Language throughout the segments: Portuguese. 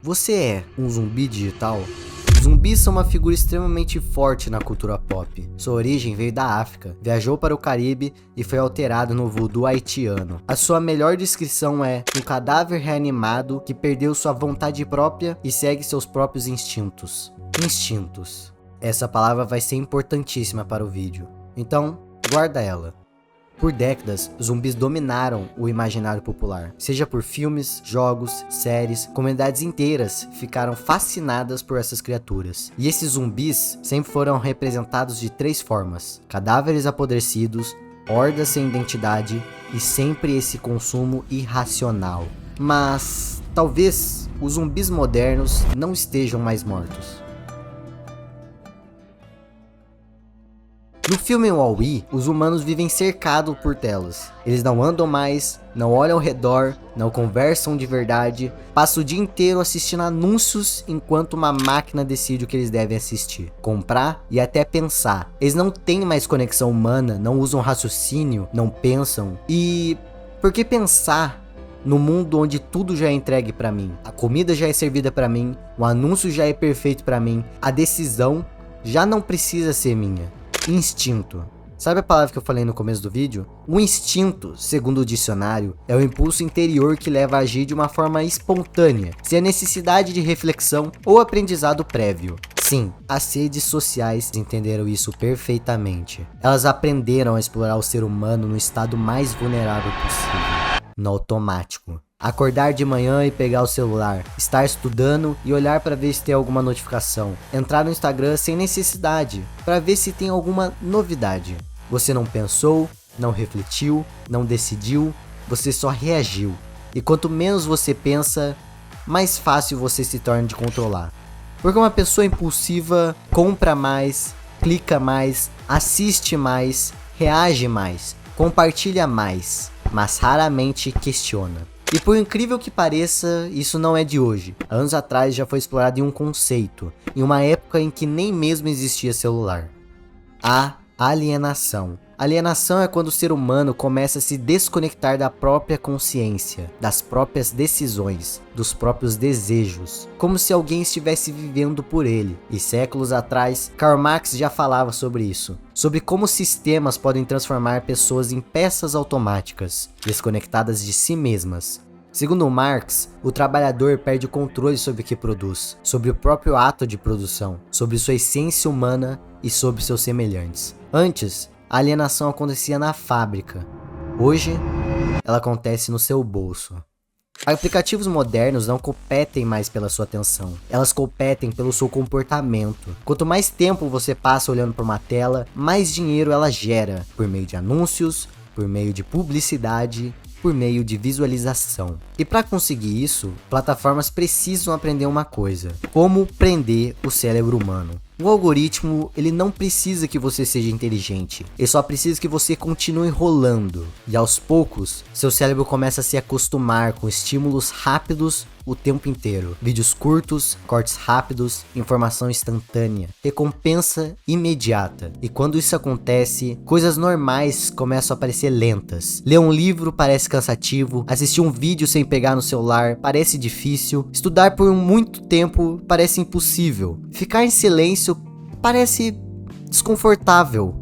Você é um zumbi digital? Zumbis são uma figura extremamente forte na cultura pop. Sua origem veio da África, viajou para o Caribe e foi alterado no voodoo haitiano. A sua melhor descrição é um cadáver reanimado que perdeu sua vontade própria e segue seus próprios instintos. Instintos. Essa palavra vai ser importantíssima para o vídeo, então guarda ela. Por décadas, zumbis dominaram o imaginário popular. Seja por filmes, jogos, séries, comunidades inteiras ficaram fascinadas por essas criaturas. E esses zumbis sempre foram representados de três formas: cadáveres apodrecidos, hordas sem identidade e sempre esse consumo irracional. Mas talvez os zumbis modernos não estejam mais mortos. No filme Wall-E, os humanos vivem cercados por telas. Eles não andam mais, não olham ao redor, não conversam de verdade, passam o dia inteiro assistindo anúncios enquanto uma máquina decide o que eles devem assistir, comprar e até pensar. Eles não têm mais conexão humana, não usam raciocínio, não pensam. E por que pensar no mundo onde tudo já é entregue pra mim? A comida já é servida pra mim, o anúncio já é perfeito pra mim, a decisão já não precisa ser minha. Instinto. Sabe a palavra que eu falei no começo do vídeo? O instinto, segundo o dicionário, é o impulso interior que leva a agir de uma forma espontânea, sem a necessidade de reflexão ou aprendizado prévio. Sim, as redes sociais entenderam isso perfeitamente. Elas aprenderam a explorar o ser humano no estado mais vulnerável possível, no automático. Acordar de manhã e pegar o celular, estar estudando e olhar para ver se tem alguma notificação, entrar no Instagram sem necessidade, para ver se tem alguma novidade. Você não pensou, não refletiu, não decidiu, você só reagiu. E quanto menos você pensa, mais fácil você se torna de controlar. Porque uma pessoa impulsiva compra mais, clica mais, assiste mais, reage mais, compartilha mais, mas raramente questiona. E por incrível que pareça, isso não é de hoje. Anos atrás já foi explorado em um conceito, em uma época em que nem mesmo existia celular. A alienação. Alienação é quando o ser humano começa a se desconectar da própria consciência, das próprias decisões, dos próprios desejos, como se alguém estivesse vivendo por ele. E séculos atrás, Karl Marx já falava sobre isso, sobre como sistemas podem transformar pessoas em peças automáticas, desconectadas de si mesmas. Segundo Marx, o trabalhador perde o controle sobre o que produz, sobre o próprio ato de produção, sobre sua essência humana e sobre seus semelhantes. Antes, a alienação acontecia na fábrica. Hoje, ela acontece no seu bolso. Aplicativos modernos não competem mais pela sua atenção, elas competem pelo seu comportamento. Quanto mais tempo você passa olhando para uma tela, mais dinheiro ela gera, por meio de anúncios, por meio de publicidade, por meio de visualização. E para conseguir isso, plataformas precisam aprender uma coisa: como prender o cérebro humano. O algoritmo, ele não precisa que você seja inteligente, ele só precisa que você continue rolando. E aos poucos, seu cérebro começa a se acostumar com estímulos rápidos o tempo inteiro. Vídeos curtos, cortes rápidos, informação instantânea, recompensa imediata. E quando isso acontece, coisas normais começam a parecer lentas. Ler um livro parece cansativo, assistir um vídeo sem pegar no celular parece difícil, estudar por muito tempo parece impossível, ficar em silêncio parece desconfortável.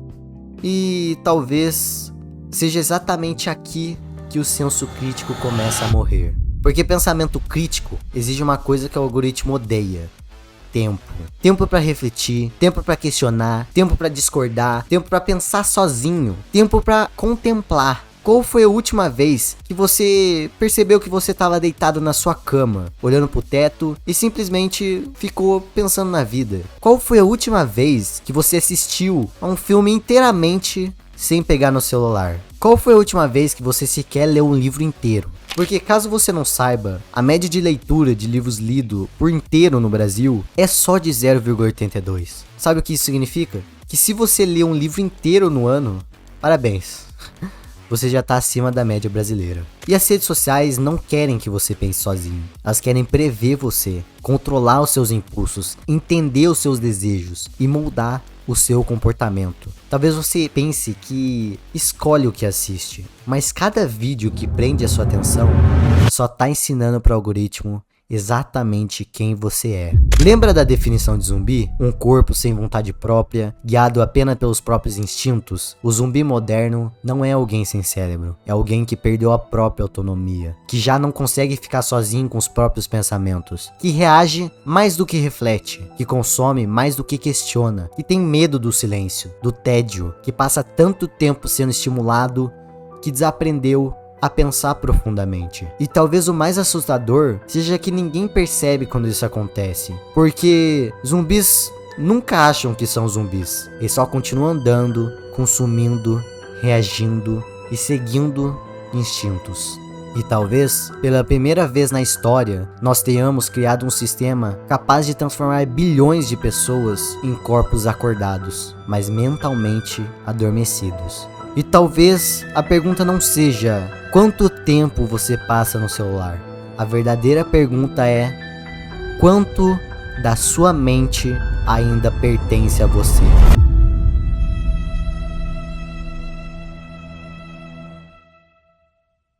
E talvez seja exatamente aqui que o senso crítico começa a morrer. Porque pensamento crítico exige uma coisa que o algoritmo odeia: tempo. Tempo para refletir, tempo para questionar, tempo para discordar, tempo para pensar sozinho, tempo para contemplar. Qual foi a última vez que você percebeu que você estava deitado na sua cama, olhando pro teto e simplesmente ficou pensando na vida? Qual foi a última vez que você assistiu a um filme inteiramente sem pegar no celular? Qual foi a última vez que você sequer leu um livro inteiro? Porque caso você não saiba, a média de leitura de livros lidos por inteiro no Brasil é só de 0,82. Sabe o que isso significa? Que se você lê um livro inteiro no ano, parabéns, você já tá acima da média brasileira. E as redes sociais não querem que você pense sozinho. Elas querem prever você, controlar os seus impulsos, entender os seus desejos e moldar o seu comportamento. Talvez você pense que escolhe o que assiste, mas cada vídeo que prende a sua atenção só tá ensinando para o algoritmo exatamente quem você é. Lembra da definição de zumbi? Um corpo sem vontade própria, guiado apenas pelos próprios instintos? O zumbi moderno não é alguém sem cérebro, é alguém que perdeu a própria autonomia, que já não consegue ficar sozinho com os próprios pensamentos, que reage mais do que reflete, que consome mais do que questiona, que tem medo do silêncio, do tédio, que passa tanto tempo sendo estimulado que desaprendeu a pensar profundamente. E talvez o mais assustador seja que ninguém percebe quando isso acontece, porque zumbis nunca acham que são zumbis, eles só continuam andando, consumindo, reagindo e seguindo instintos. E talvez, pela primeira vez na história, nós tenhamos criado um sistema capaz de transformar bilhões de pessoas em corpos acordados, mas mentalmente adormecidos. E talvez a pergunta não seja quanto tempo você passa no celular. A verdadeira pergunta é: quanto da sua mente ainda pertence a você?